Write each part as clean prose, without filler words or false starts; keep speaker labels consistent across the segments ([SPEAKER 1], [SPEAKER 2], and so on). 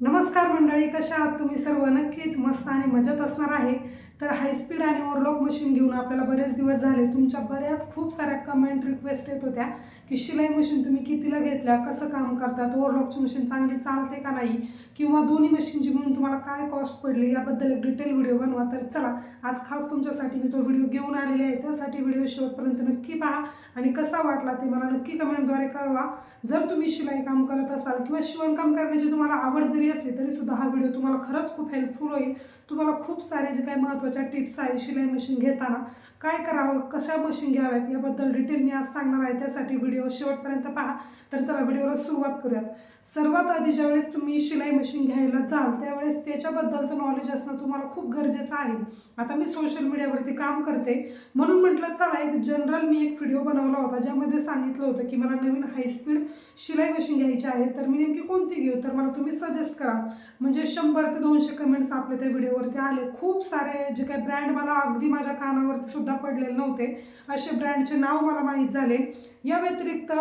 [SPEAKER 1] नमस्कार मंडळी, कशा आहात तुम्ही सर्व? नक्कीच मस्त आणि मजेत असणार आहे. तर हायस्पीड आणि ओव्हरलॉक मशीन घेऊन आपल्याला बरेच दिवस झाले. तुमच्या बऱ्याच खूप साऱ्या कमेंट रिक्वेस्ट येत होत्या की शिलाई मशीन तुम्ही कितीला घेतल्या, कसं काम करतात, ओव्हरलॉकची मशीन चांगली चालते का नाही, किंवा दोन्ही मशीनची मिळून तुम्हाला काय कॉस्ट पडली याबद्दल एक डिटेल व्हिडिओ बनवा. तर चला, आज खास तुमच्यासाठी मी तो व्हिडिओ घेऊन आलेले आहे. त्यासाठी व्हिडिओ शेवटपर्यंत नक्की पहा आणि कसा वाटला ते मला नक्की कमेंटद्वारे कळवा. जर तुम्ही शिलाई काम करत असाल किंवा शिवणकाम करण्याची तुम्हाला आवड जरी असली तरी सुद्धा हा व्हिडिओ तुम्हाला खरंच खूप हेल्पफुल होईल. तुम्हाला खूप सारे जे काही महत्त्वाच्या टिप्स आहे शिलाई मशीन घेताना काय करावं, कशा मशीन घ्याव्यात याबद्दल डिटेल मी आज सांगणार आहे. त्यासाठी व्हिडिओ शेवटपर्यंत पहा. तर चला व्हिडिओला सुरुवात करूयात. सर्वात आधी ज्यावेळेस तुम्ही शिलाई मशीन घ्यायला जाल त्यावेळेस त्याच्याबद्दलचं नॉलेज असणं तुम्हाला खूप गरजेचं आहे. आता मी सोशल मीडियावरती काम करते म्हणून म्हटलं चला एक जनरल मी एक व्हिडिओ बनवला होता ज्यामध्ये सांगितलं होतं की मला नवीन हायस्पीड शिलाई मशीन घ्यायची आहे, तर मी नेमकी कोणती घेऊ, तर मला तुम्ही सजेस्ट करा. म्हणजे 100 ते 200 कमेंट्स आपले त्या व्हिडिओवरती आले. खूप सारे जे काही ब्रँड मला अगदी माझ्या कानावरती सुद्धा पडलेले नव्हते असे ब्रँडचे नाव मला माहीत झाले. या व्यतिरिक्त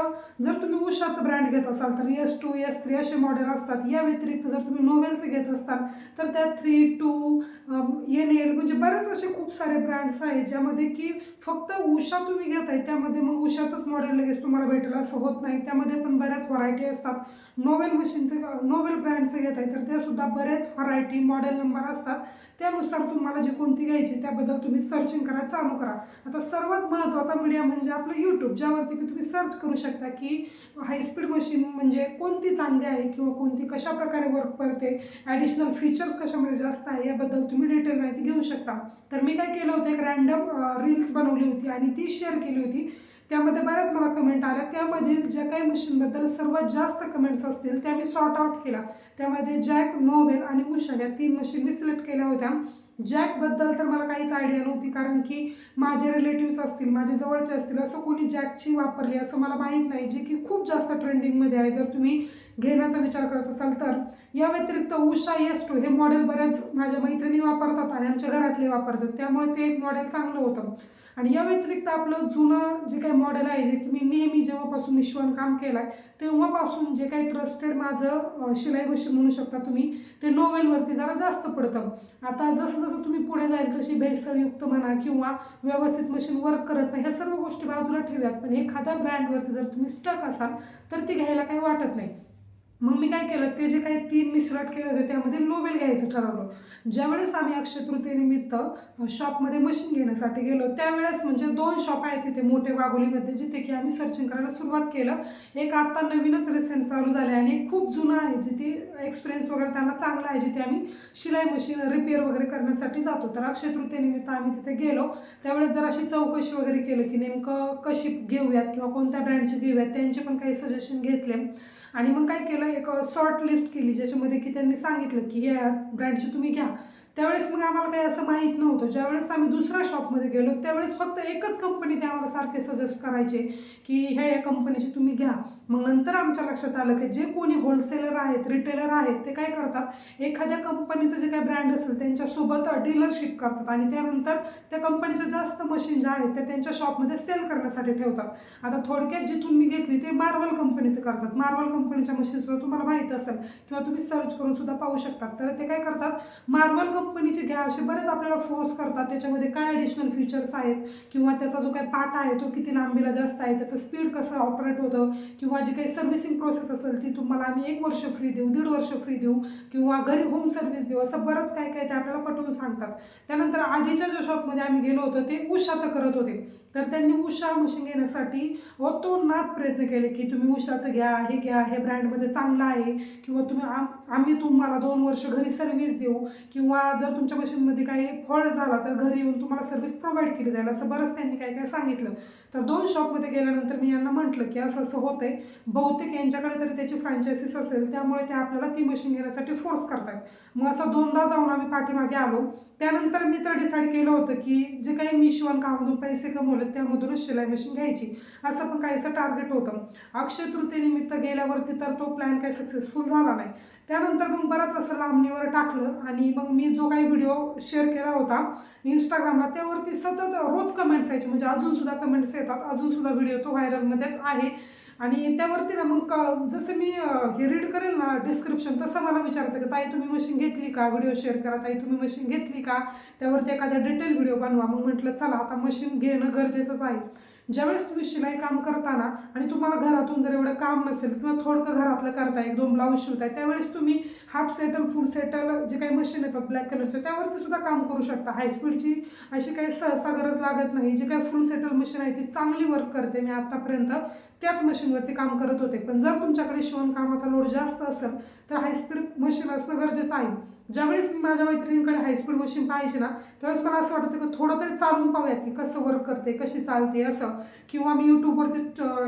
[SPEAKER 1] जर तुम्ही उषाचं ब्रँड घेत असाल तर S2 S3 असे मॉडेल असतात. या व्यतिरिक्त जर तुम्ही नोवेलचं घेत असाल तर त्यात 3, 2, NL म्हणजे बरेच असे खूप सारे ब्रँड्स आहेत ज्यामध्ये की फक्त उषा तुम्ही घेताय त्यामध्ये मग उषाचंच मॉडेल लगेच तुम्हाला भेटेल असं होत नाही. त्यामध्ये पण बऱ्याच व्हरायटी असतात. नोवेल मशीनचे नोवेल ब्रँडचे घेत आहे तर त्यासुद्धा बरेच व्हरायटी मॉडेल नंबर असतात. त्यानुसार तुम्हाला जी कोणती घ्यायची त्याबद्दल तुम्ही सर्चिंग करायला चालू करा. आता सर्वात महत्त्वाचा मीडिया म्हणजे आपलं यूट्यूब, ज्यावरती की तुम्ही सर्च करू शकता की हायस्पीड मशीन म्हणजे कोणती चांगली आहे किंवा कोणती कशा प्रकारे वर्क करते, ॲडिशनल फीचर्स कशामध्ये जास्त आहे याबद्दल तुम्ही डिटेल माहिती घेऊ शकता. तर मी काय केलं होतं, एक रँडम रील्स बनवली होती आणि ती शेअर केली होती. त्यामध्ये बऱ्याच मला कमेंट आल्या. त्यामधील ज्या काही मशीनबद्दल सर्वात जास्त कमेंट्स असतील त्या मी सॉर्ट आउट केला. त्यामध्ये जॅक, नोवेल आणि उषा या 3 मशीन मी सिलेक्ट केल्या होत्या. जॅकबद्दल तर मला काहीच आयडिया नव्हती कारण की माझे रिलेटिव्स असतील, माझे जवळचे असतील, असं कोणी जॅकची वापरली असं मला माहीत नाही, जे की खूप जास्त ट्रेंडिंगमध्ये आहे जर तुम्ही घेण्याचा विचार करत असाल तर. या व्यतिरिक्त उषा S2 हे मॉडेल बऱ्याच माझ्या मैत्रिणी वापरतात आणि आमच्या घरातले वापरतात, त्यामुळे ते एक मॉडेल चांगलं होतं. आणि या व्यतिरिक्त आपलं जुनं जे काही मॉडेल आहे जे की मी नेहमी जेव्हापासून मी शिवणकाम केलं आहे तेव्हापासून जे काही ट्रस्टेड माझं शिलाई मशीन म्हणू शकता तुम्ही, ते नोवेलवरती जरा जास्त पडतं. आता जसं जसं तुम्ही पुढे जाईल तशी भेसळयुक्त म्हणा किंवा व्यवस्थित मशीन वर्क करत नाही ह्या सर्व गोष्टी बाजूला ठेवूयात, पण एखाद्या ब्रँडवरती जर तुम्ही स्टक असाल तर ती घ्यायला काही वाटत नाही. मग मी काय केलं, ते जे काही 3 मी सिलेक्ट केले होते त्यामध्ये नोवेल घ्यायचं ठरवलं. ज्यावेळेस आम्ही अक्षय तृतीयेनिमित्त शॉपमध्ये मशीन घेण्यासाठी गेलो त्यावेळेस म्हणजे 2 शॉप आहेत तिथे मोठे वाघोलीमध्ये जिथे की आम्ही सर्चिंग करायला सुरुवात केलं. एक आत्ता नवीनच रिसेंट चालू झाले आणि एक खूप जुनं आहे जिथे एक्सपिरियन्स वगैरे त्यांना चांगला आहे, जिथे आम्ही शिलाई मशीन रिपेअर वगैरे करण्यासाठी जातो. तर अक्षय तृतीयेनिमित्त आम्ही तिथे गेलो. त्यावेळेस जर अशी चौकशी वगैरे केलं की नेमकं कशी घेऊयात किंवा कोणत्या ब्रँडची घेऊयात, त्यांचे पण काही सजेशन घेतले. आणि मग काय केलं, एक शॉर्ट लिस्ट केली ज्याच्यामध्ये की त्यांनी सांगितलं की ह्या ब्रँडची तुम्ही घ्या. त्यावेळेस मग आम्हाला काही असं माहीत नव्हतं. ज्यावेळेस आम्ही दुसऱ्या शॉपमध्ये गेलो त्यावेळेस फक्त एकच कंपनी ते आम्हाला सारखे सजेस्ट करायचे की ह्या या कंपनीची तुम्ही घ्या. मग नंतर आमच्या लक्षात आलं की जे कोणी होलसेलर आहेत, रिटेलर आहेत, ते काय करतात, एखाद्या कंपनीचं जे काही ब्रँड असेल त्यांच्यासोबत डीलरशिप करतात आणि त्यानंतर त्या कंपनीच्या जास्त मशीन ज्या आहेत त्या त्यांच्या शॉपमध्ये सेल करण्यासाठी ठेवतात. आता थोडक्यात जिथून मी घेतली ते मार्वल कंपनीचं करतात. मार्वल कंपनीच्या मशीनसुद्धा तुम्हाला माहीत असेल किंवा तुम्ही सर्च करून सुद्धा पाहू शकता. तर ते काय करतात, मार्वल कंपनीचे घ्या असे बरेच आपल्याला फोर्स करतात. त्याच्यामध्ये काय ॲडिशनल फीचर्स आहेत किंवा त्याचा जो काही पार्ट आहे तो किती लांबीला जास्त आहे, त्याचं स्पीड कसं ऑपरेट होतं किंवा जी काही सर्व्हिसिंग प्रोसेस असेल ती तुम्हाला आम्ही 1 वर्ष फ्री देऊ, 1.5 वर्ष फ्री देऊ किंवा घरी होम सर्व्हिस देऊ, असं बरंच काय काय ते आपल्याला पटवून सांगतात. त्यानंतर आधीच्या ज्या शॉपमध्ये आम्ही गेलो होतो ते उषाचं करत होते. तर त्यांनी उषा मशीन घेण्यासाठी नाद प्रयत्न केले की तुम्ही उषाचं घ्या, हे घ्या, हे ब्रँडमध्ये चांगलं आहे किंवा आम्ही तुम्हाला 2 वर्ष घरी सर्व्हिस देऊ किंवा जर तुमच्या मशीनमध्ये काही फॉल्ट झाला तर घरी येऊन तुम्हाला सर्व्हिस प्रोव्हाइड केली जाईल, असं बरंच त्यांनी काय काय सांगितलं. तर 2 शॉपमध्ये गेल्यानंतर मी यांना म्हटलं की असं असं होतंय, बहुतेक यांच्याकडे तरी त्याची फ्रँचायसीस असेल त्यामुळे ते आपल्याला ती मशीन घेण्यासाठी फोर्स करतायत. मग असं 2दा जाऊन आम्ही पाठीमागे आलो. त्यानंतर मी तर डिसाईड केलं होतं की जे काही मी शिवणकामामधून पैसे कमवले त्यामधूनच शिलाई मशीन घ्यायची, असं पण काहीसं टार्गेट होतं. अक्षय तृतीयेनिमित्त गेल्यावरती तर तो प्लॅन काही सक्सेसफुल झाला नाही. त्यानंतर मग बरंच असं लांबणीवर टाकलं आणि मग मी जो काही व्हिडिओ शेअर केला होता इंस्टाग्रामला त्यावरती सतत रोज कमेंट्स यायचे, म्हणजे अजूनसुद्धा कमेंट्स येतात, अजूनसुद्धा व्हिडिओ तो व्हायरलमध्येच आहे. आणि त्यावरती ना मग जसं मी हे रीड करेल ना डिस्क्रिप्शन, तसं मला विचारायचं की ताई तुम्ही मशीन घेतली का, व्हिडिओ शेअर करा, ताई तुम्ही मशीन घेतली का, त्यावरती एखाद्या डिटेल व्हिडिओ बनवा. मग म्हटलं चला आता मशीन घेणं गरजेचंच आहे. ज्यावेळेस तुम्ही शिलाई काम करताना आणि तुम्हाला घरातून जर एवढं काम नसेल किंवा थोडकं घरातलं करताय, 1-2 ब्लाऊज शिवताय, त्यावेळेस तुम्ही हाफ सेटल, फुल सेटल जे काही मशीन येतात ब्लॅक कलरचे त्यावरती सुद्धा काम करू शकता. हायस्पीडची अशी काही सहसा गरज लागत नाही. जी काही फुल सेटल मशीन आहे ती चांगली वर्क करते. मी आतापर्यंत त्याच मशीनवरती काम करत होते. पण जर तुमच्याकडे शिवणकामाचा लोड जास्त असेल तर हायस्पीड मशीन असणं गरजेचं आहे. ज्यावेळेस मी माझ्या मैत्रिणींकडे हायस्पीड मशीन पाहिजे ना, त्यावेळेस मला असं वाटायचं की थोडं तरी चालून पाहूयात की कसं वर्क करते, कशी चालते असं. किंवा मी यूट्यूबवरती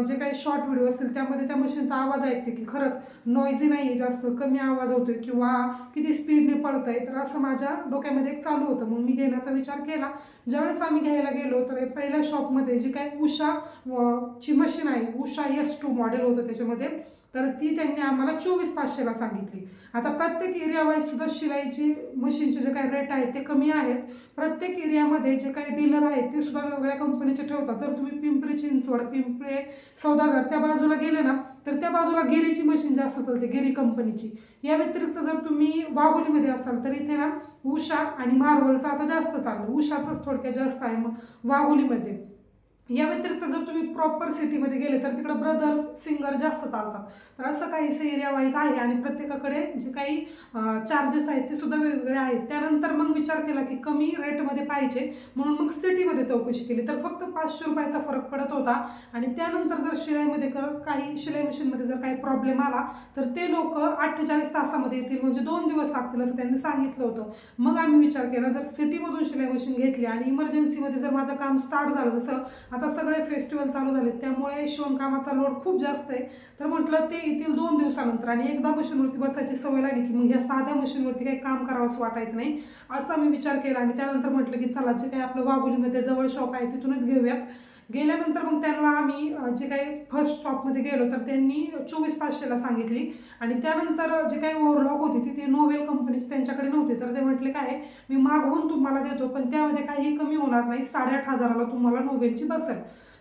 [SPEAKER 1] जे काही शॉर्ट व्हिडिओ असेल त्यामध्ये त्या मशीनचा आवाज ऐकते की खरंच नॉइझी नाही आहे, जास्त कमी आवाज होतोय किंवा किती स्पीडने पळतंय. तर असं माझ्या डोक्यामध्ये एक चालू होतं. मग मी घेण्याचा विचार केला. ज्यावेळेस आम्ही घ्यायला गेलो तर पहिल्या शॉपमध्ये जी काही उषा ची मशीन आहे, उषा S2 मॉडेल होतं त्याच्यामध्ये, तर ती त्यांनी आम्हाला 24,500ला सांगितली. आता प्रत्येक एरिया वाईज सुद्धा शिलाईची मशीनचे जे काही रेट आहेत ते कमी आहेत. प्रत्येक एरियामध्ये जे काही डीलर आहेत ते सुद्धा वेगवेगळ्या कंपनीचे ठेवतात. जर तुम्ही पिंपरी चिंचवड, पिंपळे सौदागर त्या बाजूला गेले ना तर त्या बाजूला गिरीची मशीन जास्त चालते, गिरी कंपनीची. या व्यतिरिक्त जर तुम्ही वाघोलीमध्ये असाल तर इथे ना उषा आणि मार्वलचं आता जास्त चाललं. उषाचंच थोडक्यात जास्त आहे मग वाघोलीमध्ये. या व्यतिरिक्त जर तुम्ही प्रॉपर सिटीमध्ये गेले तर तिकडं ब्रदर्स, सिंगर जास्त चालतात. तर असं काहीसं एरिया वाईज आहे आणि प्रत्येकाकडे जे काही चार्जेस आहेत ते सुद्धा वेगवेगळे आहेत. त्यानंतर मग विचार केला की कमी रेटमध्ये पाहिजे, म्हणून मग सिटीमध्ये चौकशी केली. तर फक्त 500 रुपयाचा फरक पडत होता. आणि त्यानंतर जर शिलाईमध्ये काही शिलाई मशीनमध्ये जर काही प्रॉब्लेम आला तर ते लोक 48 तासामध्ये येतील, म्हणजे 2 दिवस लागतील असं त्यांनी सांगितलं होतं. मग आम्ही विचार केला जर सिटीमधून शिलाई मशीन घेतली आणि इमर्जन्सीमध्ये जर माझं काम स्टार्ट झालं, जसं आता सगळे फेस्टिवल चालू झाले त्यामुळे शिवणकामाचा लोड खूप जास्त आहे, तर म्हटलं ते येतील 2 दिवसानंतर. आणि एकदा मशीनवरती बसायची सवय लागली की मग ह्या साध्या मशीनवरती काही काम करावं असं वाटायचं नाही, असा मी विचार केला. आणि त्यानंतर म्हटलं की चला जे काही आपलं वाघोलीमध्ये जवळ शॉप आहे तिथूनच घेऊयात. गेल्यानंतर मग त्यांना आम्ही जे काही फर्स्ट शॉपमध्ये गेलो तर त्यांनी 24,500ला सांगितली. आणि त्यानंतर जे काही ओव्हरलॉक होती ती नोवेल कंपनीची त्यांच्याकडे नव्हती, तर ते म्हटले काय मी मागवून तुम्हाला देतो पण त्यामध्ये काही कमी होणार नाही, 8,500ला तुम्हाला नोवेलची बसेल.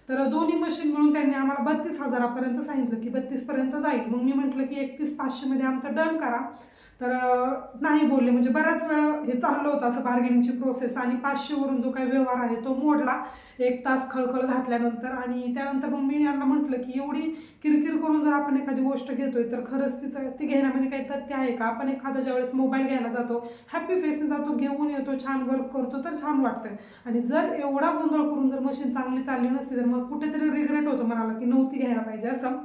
[SPEAKER 1] तर दोन्ही मशीन मिळून त्यांनी आम्हाला 32,000पर्यंत सांगितलं की 32पर्यंत जाईल. मग मी म्हटलं की 31,500मध्ये आमचं डन करा. तर नाही बोलले, म्हणजे बऱ्याच वेळा हे चाललं होतं असं बार्गेनिंगची प्रोसेस. आणि 500वरून जो काही व्यवहार आहे तो मोडला 1 तास खळखळ घातल्यानंतर. आणि त्यानंतर मग मी यांना म्हटलं की एवढी किरकिर करून जर आपण एखादी गोष्ट घेतोय तर खरंच ती घेण्यामध्ये काही तथ्य आहे का? आपण एखादा ज्यावेळेस मोबाईल घ्यायला जातो, हॅपी फेसने जातो, घेऊन येतो, छान वर्क करतो तर छान वाटतं. आणि जर एवढा गोंधळ करून जर मशीन चांगली चालली नसती तर मग कुठेतरी रिग्रेट होतो मनाला की नव्हती घ्यायला पाहिजे असं.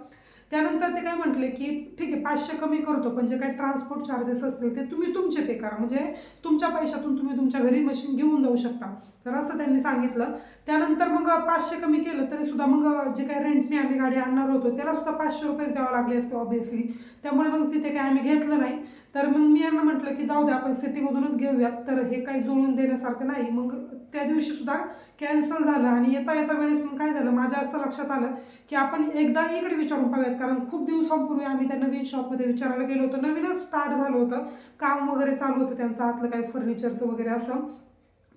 [SPEAKER 1] त्यानंतर ते काय म्हटले की ठीक आहे 500 कमी करतो पण जे काही ट्रान्सपोर्ट चार्जेस असतील ते तुम्ही तुमचे पे करा, म्हणजे तुमच्या पैशातून तुम्ही तुमच्या घरी मशीन घेऊन जाऊ शकता. तर असं त्यांनी सांगितलं. त्यानंतर मग 500 कमी केलं तरी सुद्धा मग जे काही रेंटने आम्ही गाडी आणणार होतो त्याला सुद्धा 500 रुपयेच द्यावं लागले असते ऑब्व्हियसली. त्यामुळे मग तिथे काही आम्ही घेतलं नाही. तर मग मी यांना म्हटलं की जाऊ द्या आपण सिटीमधूनच घेऊयात, तर हे काही जुळून देण्यासारखं नाही. मग त्या दिवशी सुद्धा कॅन्सल झालं. आणि येता येता वेळेस मग काय झालं, माझ्या असं लक्षात आलं की आपण एकदा इकडे विचारून पाहूयात, कारण खूप दिवसांपूर्वी आम्ही त्या नवीन शॉपमध्ये विचारायला गेलो होतो, नवीनच स्टार्ट झालं होतं, काम वगैरे चालू होतं त्यांचं आतलं काही फर्निचरचं वगैरे, असं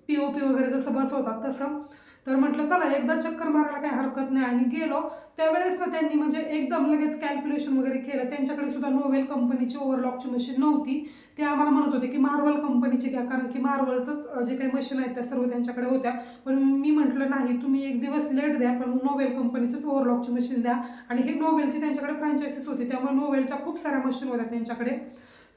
[SPEAKER 1] POP वगैरे जसं बसवतात तसं. तर म्हटलं चला एकदा चक्कर मारायला काही हरकत नाही. आणि गेलो त्यावेळेस ना त्यांनी म्हणजे एकदम लगेच कॅल्क्युलेशन वगैरे केलं. त्यांच्याकडे सुद्धा नोवेल कंपनीची ओव्हरलॉकची मशीन नव्हती. ते आम्हाला म्हणत होते की मार्वल कंपनीची घ्या, कारण की मार्वलचंच जे काही मशीन आहेत त्या सर्व त्यांच्याकडे होत्या. पण मी म्हटलं नाही, तुम्ही एक दिवस लेट द्या पण नोवेल कंपनीचंच ओव्हरलॉकची मशीन द्या. आणि हे नोवेलची त्यांच्याकडे फ्रँचायसीस होती त्यामुळे नोवेलच्या खूप साऱ्या मशीन होत्या त्यांच्याकडे.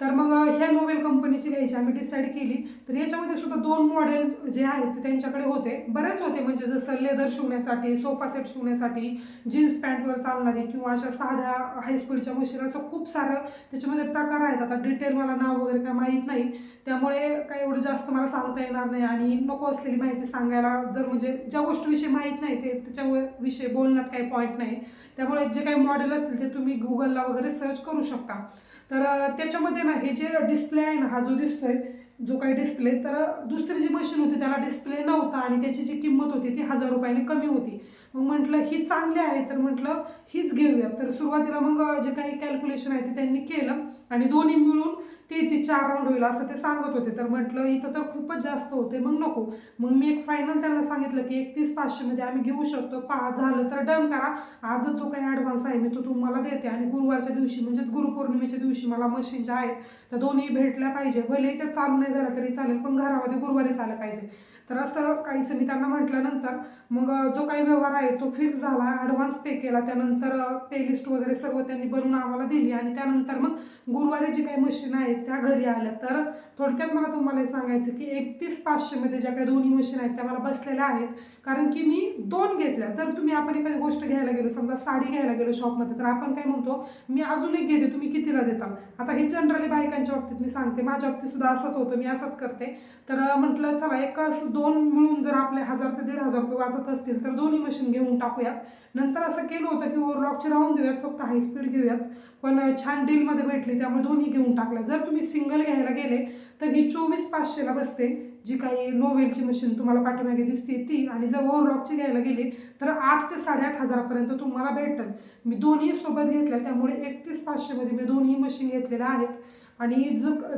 [SPEAKER 1] तर मग ह्या नोवेल कंपनीची घ्यायची आम्ही डिसाईड केली. तर याच्यामध्ये सुद्धा 2 मॉडेल जे आहेत ते त्यांच्याकडे होते, बरेच होते, म्हणजे जसं लेदर शिवण्यासाठी, सोफा सेट शिवण्यासाठी, जीन्स पॅन्टवर चालणारी किंवा अशा साध्या हायस्पीडच्या मशीन, असं खूप सारं त्याच्यामध्ये प्रकार आहेत. आता डिटेल मला नाव वगैरे काय माहीत नाही त्यामुळे काही एवढं जास्त मला सांगता येणार नाही आणि नको असलेली माहिती सांगायला, जर म्हणजे ज्या गोष्टीविषयी माहीत नाही ते त्याच्याविषयी बोलण्यात काही पॉईंट नाही. त्यामुळे जे काही मॉडेल असतील ते तुम्ही गुगलला वगैरे सर्च करू शकता. तर त्याच्यामध्ये ना हे जे डिस्प्ले आहे ना, हा जो दिसतोय जो काही डिस्प्ले, तर दुसरी जी मशीन होती त्याला डिस्प्ले नव्हता आणि त्याची जी किंमत होती ती 1000 रुपयाने कमी होती. मग म्हटलं ही चांगली आहे तर म्हटलं हीच घेऊयात. तर सुरुवातीला मग जे काही कॅल्क्युलेशन आहे ते त्यांनी केलं आणि दोन्ही मिळून ती 4 राऊंड होईल असं ते सांगत होते. तर म्हटलं इथं तर खूपच जास्त होते, मग नको. मग मी एक फायनल त्यांना सांगितलं की 31,500 आम्ही घेऊ शकतो, पहा झालं तर डन करा. आजच जो काही ॲडव्हान्स आहे मी तो तुम्हाला देते आणि गुरुवारच्या दिवशी म्हणजेच गुरुपौर्णिमेच्या दिवशी मला मशीन ज्या आहेत त्या दोन्ही भेटल्या पाहिजे. भलेही त्या चालू नाही झाल्या तरी चालेल, पण घरामध्ये गुरुवारीच आल्या पाहिजे. तर असं काहीसं मी त्यांना म्हटल्यानंतर मग जो काही व्यवहार आहे तो फिक्स झाला, ॲडव्हान्स पे केला. त्यानंतर पे लिस्ट वगैरे सर्व त्यांनी बनवून आम्हाला दिली आणि त्यानंतर मग गुरुवारी जी काही मशीन आहेत त्या घरी आल्या. तर थोडक्यात मला तुम्हाला सांगायचं की 31,500 ज्या काही दोन्ही मशीन आहेत त्या मला बसलेल्या आहेत, कारण की मी 2 घेतल्या. जर तुम्ही आपण एखादी गोष्ट घ्यायला गेलो, समजा साडी घ्यायला गेलो शॉपमध्ये, तर आपण काय म्हणतो, मी अजून एक घेते, तुम्ही कितीला देता. आता हे जनरली बायकांच्या बाबतीत मी सांगते, माझ्या बाबतीत सुद्धा असंच होतं, मी असंच करते. तर म्हटलं चला एक 2 मिळून जर आपले 1000 ते 1,500 रुपये वाचत असतील तर दोन्ही मशीन घेऊन टाकूयात. नंतर असं केलं होतं की ओव्हरलॉकचे राहून देऊयात, फक्त हाय स्पीड घेऊयात. पण छान डीलमध्ये भेटली त्यामुळे दोन्ही घेऊन टाकल्या. जर तुम्ही सिंगल घ्यायला गेले तर ही 24,500ला बसते, जी काही नोवेलची मशीन तुम्हाला पाठीमागे दिसते ती. आणि जर ओव्हरलॉकची घ्यायला गेली तर 8 ते 8,500पर्यंत तुम्हाला भेटेल. मी दोन्ही सोबत घेतल्या, त्यामुळे 31,500 मी दोन्ही मशीन घेतलेल्या आहेत. आणि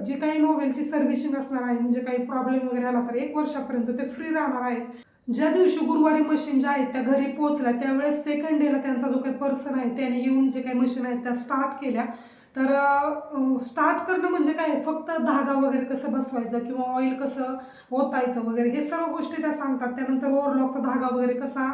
[SPEAKER 1] जे काही नोवेलची सर्व्हिसिंग असणार आहे, म्हणजे काही प्रॉब्लेम वगैरे आला तर 1 वर्षापर्यंत ते फ्री राहणार आहेत. ज्या दिवशी गुरुवारी मशीन ज्या आहेत त्या घरी पोहोचल्या त्यावेळेस सेकंड डेला त्यांचा जो काही पर्सन आहे त्याने येऊन जे काही मशीन आहेत त्या स्टार्ट केल्या. तर स्टार्ट करणं म्हणजे काय, फक्त धागा वगैरे कसं बसवायचं किंवा ऑइल कसं ओतायचं वगैरे हे सर्व गोष्टी त्या सांगतात. त्यानंतर ओव्हरलॉकचा धागा वगैरे कसा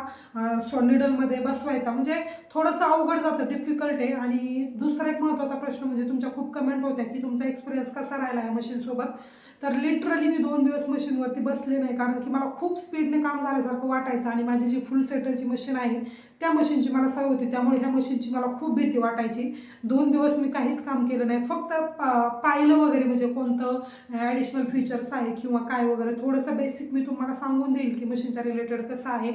[SPEAKER 1] निडलमध्ये बसवायचा, म्हणजे थोडंसं अवघड जातं, डिफिकल्ट आहे. आणि दुसरा एक महत्त्वाचा प्रश्न म्हणजे तुमच्या खूप कमेंट होत्या की तुमचा एक्सपिरियन्स कसा राहिला या मशीनसोबत. तर लिटरली मी 2 दिवस मशीनवरती बसले नाही, कारण की मला खूप स्पीडने काम झाल्यासारखं वाटायचं. आणि माझी जी फुल सेटलची मशीन आहे त्या मशीनची मला सवय होती, त्यामुळे ह्या मशीनची मला खूप भीती वाटायची. 2 दिवस मी काहीच काम केलं नाही, फक्त पाहिलं वगैरे, म्हणजे कोणतं ॲडिशनल फीचर्स आहे किंवा काय वगैरे थोडंसं बेसिक मी तुम्हाला सांगून देईल की मशीनच्या रिलेटेड कसं आहे.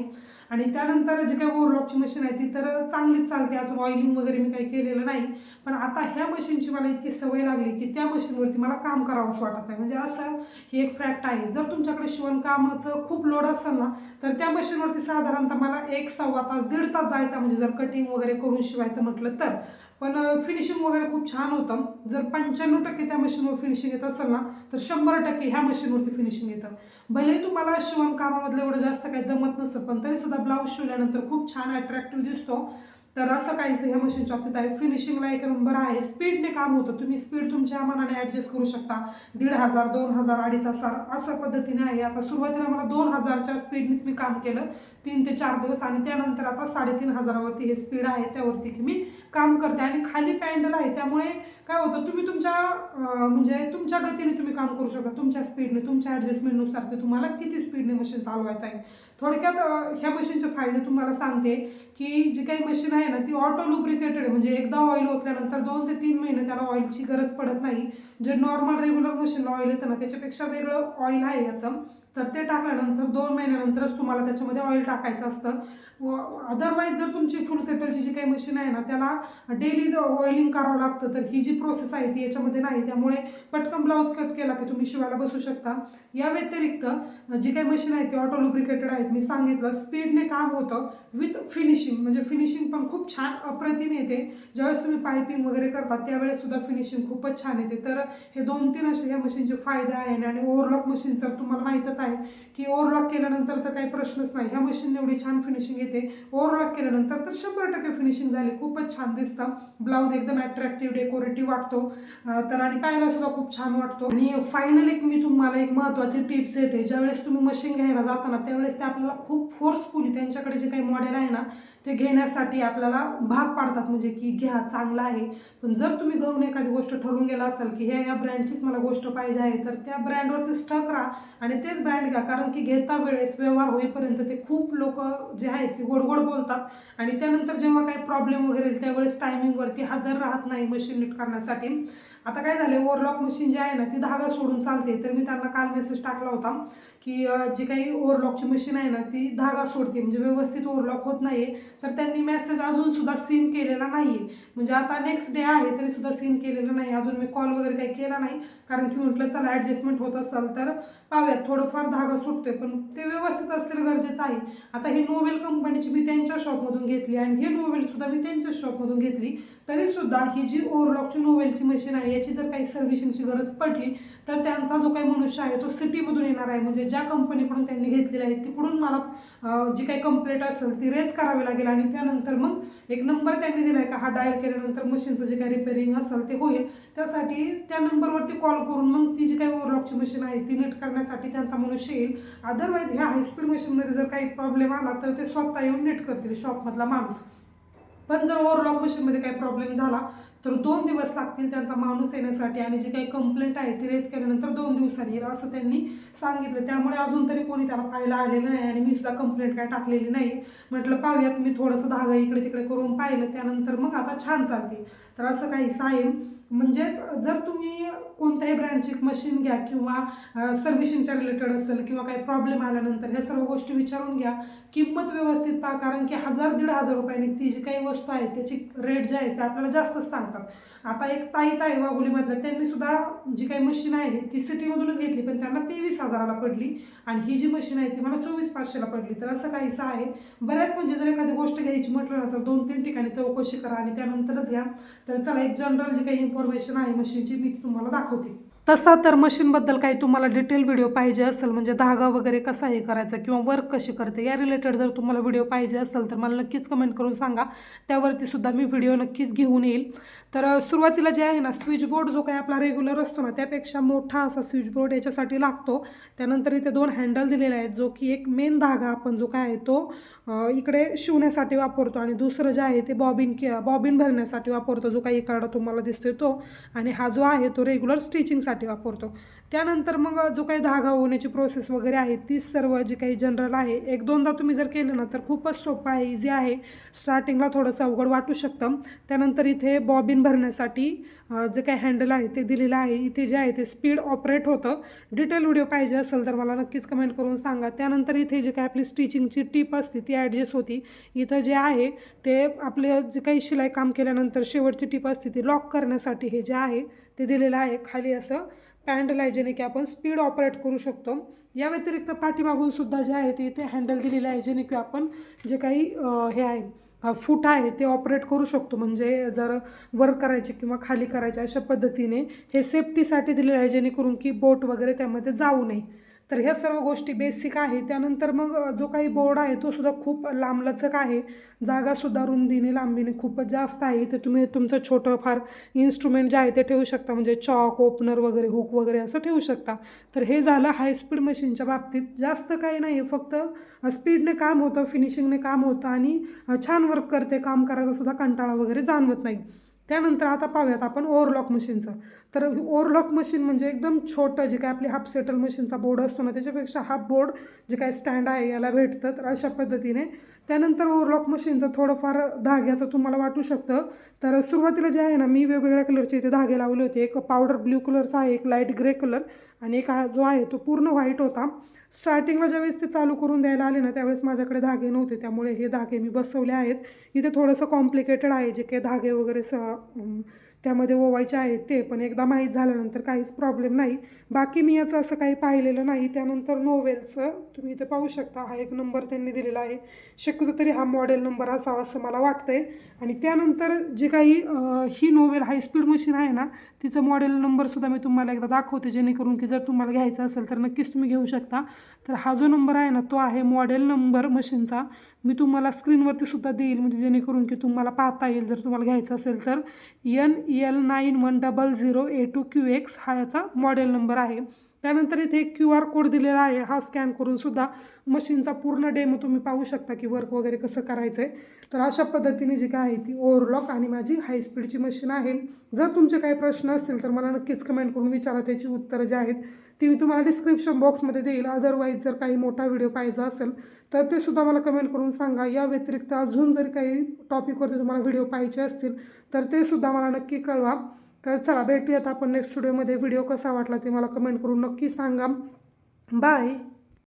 [SPEAKER 1] आणि त्यानंतर जी काही ओव्हरलॉकची मशीन आहे ती तर चांगलीच चालते, अजून ऑइलिंग वगैरे मी काही केलेलं नाही. पण आता ह्या मशीनची मला इतकी सवय लागली की त्या मशीनवरती मला काम करावंच वाटत नाही. म्हणजे असं ही एक फॅक्ट आहे. जर तुमच्याकडे शिवणकामाचं खूप लोड असेल ना तर त्या मशीनवरती साधारणतः मला 1-1.25 तास 1.5 तास जायचा, म्हणजे जर कटिंग वगैरे करून शिवायचं म्हटलं तर. पण फिनिशिंग वगैरे खूप छान होतं. जर 95% त्या मशीनवर फिनिशिंग येत असेल ना तर 100% ह्या मशीनवरती फिनिशिंग येतं. भलेही तुम्हाला शिवणकामामधलं एवढं जास्त काही जमत नसतं, पण तरीसुद्धा ब्लाऊज शिवल्यानंतर खूप छान अट्रॅक्टिव्ह दिसतो. तर असं काहीच ह्या मशीनच्या बाबतीत आहे. फिनिशिंगला एक नंबर आहे, स्पीडने काम होतं. तुम्ही स्पीड तुमच्या मनाने ॲडजस्ट करू शकता. 1,500, 2,000, 2,500 असं पद्धतीने आहे. आता सुरुवातीला मला 2,000च्या स्पीडनेच मी काम केलं 3 ते 4 दिवस, आणि त्यानंतर आता 3,500वरती हे स्पीड आहे, त्यावरती की मी काम करते. आणि खाली पॅन्डल आहे, त्यामुळे काय होतं, तुम्ही तुमच्या म्हणजे तुमच्या गतीने तुम्ही काम करू शकता, तुमच्या स्पीडने, तुमच्या ॲडजस्टमेंटनुसार की तुम्हाला किती स्पीडने मशीन चालवायचं आहे. थोडक्यात ह्या मशीनचे फायदे तुम्हाला सांगते की जी काही मशीन आहे ना ती ऑटो लुब्रिकेटेड आहे, म्हणजे एकदा ऑइल ओतल्यानंतर 2 ते 3 महिने त्याला ऑइलची गरज पडत नाही. जे नॉर्मल रेग्युलर मशीनला ऑइल येतं ना त्याच्यापेक्षा वेगळं ऑइल आहे याचं. तर ते टाकल्यानंतर 2 महिन्यानंतरच तुम्हाला त्याच्यामध्ये ऑइल टाकायचं असतं. अदरवाईज जर तुमची फुल सेटलची जी काही मशीन आहे ना त्याला डेली ऑइलिंग करावं लागतं, तर ही जी प्रोसेस आहे ती याच्यामध्ये नाही. त्यामुळे पटकन ब्लाऊज कट केला की तुम्ही शिवायला बसू शकता. या व्यतिरिक्त जी काही मशीन आहे ती ऑटो लुब्रिकेटेड आहेत, मी सांगितलं. स्पीडने काम होतं विथ फिनिशिंग, म्हणजे फिनिशिंग पण खूप छान अप्रतिम येते. ज्यावेळेस तुम्ही पायपिंग वगैरे करता त्यावेळेस सुद्धा फिनिशिंग खूपच छान येते. तर हे 2-3 असे या मशीनचे फायदे आहे. आणि ओव्हरलॉक मशीन तर तुम्हाला माहीतच आहे की ओव्हरलॉक केल्यानंतर तर काही प्रश्नच नाही, ह्या मशीनने एवढी छान फिनिशिंग येते. ओव्हरलॉक केल्यानंतर तर 100% फिनिशिंग झाली, खूपच छान दिसतं. ब्लाऊज एकदम अट्रॅक्टिव्ह डेकोरेटिव्ह वाटतो. तर आणि पाहायला सुद्धा खूप छान वाटतो. आणि फायनली मी तुम्हाला एक महत्त्वाची टिप्स देते. ज्यावेळेस तुम्ही मशीन घ्यायला जाताना त्यावेळेस ते आपल्याला खूप फोर्सफुली त्यांच्याकडे जे काही मॉडेल आहे ना ते घेण्यासाठी आपल्याला भाग पाडतात, म्हणजे की घ्या, चांगलं आहे. पण जर तुम्ही घरून एखादी गोष्ट ठरवून गेला असाल की ह्या ब्रँडचीच मला गोष्ट पाहिजे आहे, तर त्या ब्रँडवरती स्टक राहा आणि तेच ब्रँड घ्या. कारण की घेता वेळेस व्यवहार होईपर्यंत ते खूप लोक जे आहेत ते गोड बोलतात, आणि त्यानंतर जेव्हा काही प्रॉब्लेम वगैरे येईल त्यावेळेस टायमिंगवरती हजर राहत नाही मशीन नीट करण्यासाठी. आता काय झालं, ओव्हरलॉक मशीन जी आहे ना ती धागा सोडून चालते. तर मी त्यांना काल मेसेज टाकला होता की जी काही ओव्हरलॉकची मशीन आहे ना ती धागा सोडते, म्हणजे व्यवस्थित ओव्हरलॉक होत नाही. तर त्यांनी मेसेज अजून सुद्धा सीन केलेला नाही आहे, म्हणजे आता नेक्स्ट डे आहे तरी सुद्धा सीन केलेलं नाही. अजून मी कॉल वगैरे काही केला नाही, कारण की म्हटलं चला ॲडजस्टमेंट होत असेल तर पाहूयात. थोडंफार धागा सुटते पण ते व्यवस्थित असलेलं गरजेचं आहे. आता ही नोवेल कंपनीची मी त्यांच्या शॉपमधून घेतली आणि ही नोवेलसुद्धा मी त्यांच्याच शॉपमधून घेतली. तरीसुद्धा ही जी ओव्हरलॉकची नोवेलची मशीन आहे याची जर काही सर्व्हिसिंगची गरज पडली तर त्यांचा जो काही मनुष्य आहे तो सिटीमधून येणार आहे, म्हणजे ज्या कंपनीकडून त्यांनी घेतलेला आहे तिकडून मला जी काही कंप्लेंट असेल ती रेज करावी लागेल आणि त्यानंतर मग एक नंबर त्यांनी दिला आहे का हा डायल केल्यानंतर मशीनचं जे काही रिपेअरिंग असेल ते होईल. त्यासाठी त्या नंबरवरती कॉल करून मग ती जी काही ओव्हरलॉकची मशीन आहे ती नीट करण्यासाठी त्यांचा मनुष्य येईल. अदरवाईज ह्या हायस्पीड मशीनमध्ये जर काही प्रॉब्लेम आला तर ते स्वतः येऊन नीट करतील शॉपमधला माणूस. पण जर ओव्हरलॉक मशीनमध्ये काही प्रॉब्लेम झाला तर 2 दिवस लागतील त्यांचा माणूस येण्यासाठी आणि जी काही कंप्लेंट आहे ती रेज केल्यानंतर 2 दिवसांनी येईल असं त्यांनी सांगितलं. त्यामुळे अजून तरी कोणी त्याला पाहायला आलेलं नाही आणि मी सुद्धा कंप्लेंट काय टाकलेली नाही. म्हटलं पाहूयात, मी थोडंसं धागा इकडे तिकडे करून पाहिलं त्यानंतर मग आता छान चालते. तर असं काहीसं आहे. म्हणजेच जर तुम्ही कोणत्याही ब्रँडची मशीन घ्या किंवा सर्व्हिसिंगच्या रिलेटेड असेल किंवा काही प्रॉब्लेम आल्यानंतर ह्या सर्व गोष्टी विचारून घ्या. किंमत व्यवस्थित पहा, कारण की 1000-1500 रुपयांनी ती जी काही वस्तू आहे त्याची रेट जे आहे ते आपल्याला जास्तच सांगतात. आता एक ताईच आहे वाघोलीमधल्या, त्यांनी सुद्धा जी काही मशीन आहे ती सिटीमधूनच घेतली पण त्यांना 23,000ला पडली आणि ही जी मशीन आहे ती मला 24,500ला पडली. तर असं काहीसं आहे. बऱ्याच म्हणजे जर एखादी गोष्ट घ्यायची म्हटलं ना तर 2-3 ठिकाणी चौकशी करा आणि त्यानंतरच घ्या. तर चला, एक जनरल जी काही इन्फॉर्मेशन आहे मशीनची मी तुम्हाला दाखवते. तसा तर मशीनबद्दल काही तुम्हाला डिटेल व्हिडिओ पाहिजे असेल, म्हणजे धागा वगैरे कसा हे करायचा किंवा वर्क कशी करते या रिलेटेड जर तुम्हाला व्हिडिओ पाहिजे असेल तर मला नक्कीच कमेंट करून सांगा. त्यावरती सुद्धा मी व्हिडिओ नक्कीच घेऊन येईल. तर सुरुवातीला जे आहे ना, स्विचबोर्ड जो काही आपला रेग्युलर असतो ना त्यापेक्षा मोठा असा स्विचबोर्ड याच्यासाठी लागतो. त्यानंतर इथे 2 हँडल दिलेले आहेत, जो की एक मेन धागा आपण जो काय आहे तो इकडे शिवण्यासाठी वापरतो आणि दुसरं जे आहे ते बॉबिन भरण्यासाठी वापरतो, जो काही इकडं तुम्हाला दिसतोय तो. आणि हा जो आहे तो रेग्युलर स्टिचिंगसाठी वापरतो. त्यानंतर मग जो काही धागा होण्याची प्रोसेस वगैरे आहे ती सर्व जी काही जनरल आहे, 1-2दा तुम्ही जर केलं ना तर खूपच सोपं आहे, इझी आहे. स्टार्टिंगला थोडंसं अवघड वाटू शकतं. त्यानंतर इथे बॉबिन भरण्यासाठी जे काही हँडल आहे ते दिलेलं आहे. इथे जे आहे ते स्पीड ऑपरेट होतं. डिटेल व्हिडिओ पाहिजे असेल तर मला नक्कीच कमेंट करून सांगा. त्यानंतर इथे जे काही आपली स्टिचिंगची टीप असते ती ॲडजस्ट होती. इथं जे आहे ते आपले जे काही शिलाई काम केल्यानंतर शेवटची टीप असते ती लॉक करण्यासाठी हे जे आहे ते दिलेलं आहे. खाली असं पॅन्डल आहे जेणे की आपण स्पीड ऑपरेट करू शकतो. या व्यतिरिक्त पाठीमागून सुद्धा जे आहे ते इथे हँडल दिलेलं आहे जेणे की आपण जे काही हे आहे फूट आहे ते ऑपरेट करू शकतो. म्हणजे जर वर करायचे किंवा खाली करायचे अशा पद्धतीने हे सेफ्टीसाठी दिलेलं आहे जेणेकरून की बोट वगैरे त्यामध्ये जाऊ नये. तर ह्या सर्व गोष्टी बेसिक आहे. त्यानंतर मग जो काही बोर्ड आहे तो सुद्धा खूप लांबलचक आहे. जागासुद्धा रुंदीने लांबीने खूपच जास्त आहे. इथे तुम्ही तुमचं छोटं फार इन्स्ट्रुमेंट जे आहे ते ठेवू शकता, म्हणजे चॉक, ओपनर वगैरे, हुक वगैरे असं ठेवू शकता. तर हे झालं हायस्पीड मशीनच्या बाबतीत. जास्त काही नाही, फक्त स्पीडने काम होतं, फिनिशिंगने काम होतं आणि छान वर्क करते. काम करायचा सुद्धा कंटाळा वगैरे जाणवत नाही. त्यानंतर आता पाहूयात आपण ओव्हरलॉक मशीनचं. तर ओव्हरलॉक मशीन म्हणजे एकदम छोटं जे काय आपली हाफ सेटल मशीनचा बोर्ड असतो ना त्याच्यापेक्षा हाफ बोर्ड जे काय स्टँड आहे याला भेटतं. तर अशा पद्धतीने त्यानंतर ओव्हरलॉक मशीनचं थोडंफार धाग्याचं तुम्हाला वाटू शकतं. तर सुरुवातीला जे आहे ना मी वेगवेगळ्या कलरचे इथे धागे लावले होते. एक पावडर ब्ल्यू कलरचा आहे, एक लाईट ग्रे कलर आणि एक जो आहे तो पूर्ण व्हाईट होता. स्टार्टिंगला ज्यावेळेस ते चालू करून द्यायला आले ना त्यावेळेस माझ्याकडे धागे नव्हते, त्यामुळे हे धागे मी बसवले आहेत. इथे थोडंसं कॉम्प्लिकेटेड आहे, जे काही धागे वगैरे त्यामध्ये ओवायचे आहेत ते, पण एकदा माहीत झाल्यानंतर काहीच प्रॉब्लेम नाही. बाकी मी याचं असं काही पाहिलेलं नाही. त्यानंतर नोवेलचं तुम्ही इथे पाहू शकता, हा एक नंबर त्यांनी दिलेला आहे. शक्यतो तरी हा मॉडेल नंबर असावा असं मला वाटतंय. आणि त्यानंतर जी काही ही नोवेल हायस्पीड मशीन आहे ना तिचं मॉडेल नंबरसुद्धा मी तुम्हाला एकदा दाखवते, जेणेकरून की जर तुम्हाला घ्यायचं असेल तर नक्कीच तुम्ही घेऊ शकता. तर हा जो नंबर आहे ना तो आहे मॉडेल नंबर मशीनचा. मी तुम्हाला स्क्रीनवरती सुद्धा देईल, म्हणजे जेणेकरून की तुम्हाला पाहता येईल जर तुम्हाला घ्यायचं असेल तर. NEL9100A2QX हा याचा मॉडेल नंबर आहे. त्यानंतर इथे एक QR कोड दिलेला आहे, हा स्कॅन करून सुद्धा मशीनचा पूर्ण डेमो तुम्ही पाहू शकता की वर्क वगैरे कसं करायचं आहे. तर अशा पद्धतीने जी काय आहे ती ओव्हरलॉक आणि माझी हायस्पीडची मशीन आहे. जर तुमचे काही प्रश्न असतील तर मला नक्कीच कमेंट करून विचारा, त्याची उत्तरं जी आहेत ती मी तुम्हाला डिस्क्रिप्शन बॉक्समध्ये देईल. अदरवाईज जर काही मोठा व्हिडिओ पाहिजे असेल तर ते सुद्धा मला कमेंट करून सांगा. या व्यतिरिक्त अजून जर काही टॉपिकवरती तुम्हाला व्हिडिओ पाहिजे असतील तर ते सुद्धा मला नक्की कळवा. तर चला, भेटूयात आपण नेक्स्ट व्हिडिओमध्ये. व्हिडिओ कसा वाटला ते मला कमेंट करून नक्की सांगा. बाय.